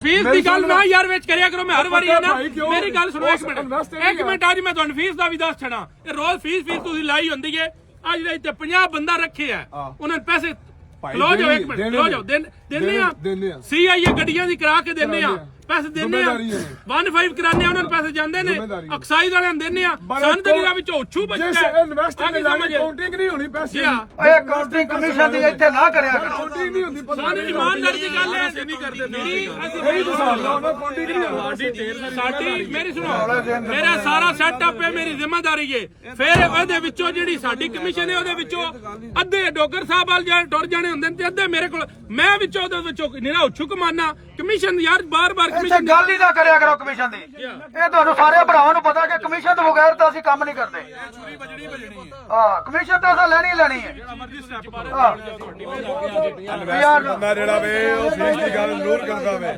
Fees की गल ना यार विच करिया करो। मैं हर बारी है ना मेरी गल सुनो एक मिनट आज मैं तुहानू फीस दा भी दस छड़ा। रोज फीस तुसीं लाई हुंदी है। अज दे इत्थे 50 बंदा रखे है उन्होंने पैसे लो जाओ एक मिनट लो जाओ देने CIA गड्डियां दी करा के देने पैसे देने 15 कराने उन्होंने पैसे जांदे ने एक्साइज वाले देने सन दलीला विच ओछू बचदा है। काउंटिंग नहीं होनी पैसे ਇਹ ਕਾਊਂਟਿੰਗ ਕਮਿਸ਼ਨ ਦੀ ਇੱਥੇ ਨਾ ਕਰਿਆ ਕਰੋ। काउंटिंग नहीं होती सारी ईमानदारी की गल है नहीं करदे साडी मेरी सुनो मेरा सारा सेटअप है मेरी जिम्मेदारी है। फिर ओदे विचों जेहड़ी साडी कमीशन है ओदे विचों अद्धे डोगर साहब वाल जाने टुर जाने हुंदे ने ते अद्धे मेरे कोल मैं विचों ओदे विचों निरा उछुक मारना कमीशन यार बार-बार ਇੱਥੇ कमीशन ਗੱਲ ਹੀ ਨਾ ਕਰਿਆ ਕਰੋ ਕਮਿਸ਼ਨ ਦੀ। ਇਹ ਤੁਹਾਨੂੰ ਸਾਰੇ ਭਰਾਵਾਂ ਨੂੰ ਪਤਾ ਕਿ ਕਮਿਸ਼ਨ ਤੋਂ ਬਗੈਰ ਤਾਂ ਅਸੀਂ ਕੰਮ ਨਹੀਂ ਕਰਦੇ। ਹਾਂ ਕਮਿਸ਼ਨ ਤਾਂ ਅਸਾਂ ਲੈਣੀ ਲੈਣੀ ਹੈ। ਯਾਰ ਜਿਹੜਾ ਵੇ ਉਹ ਫੀਸ ਦੀ ਗੱਲ ਜ਼ਰੂਰ ਕਰਦਾ ਵੇ।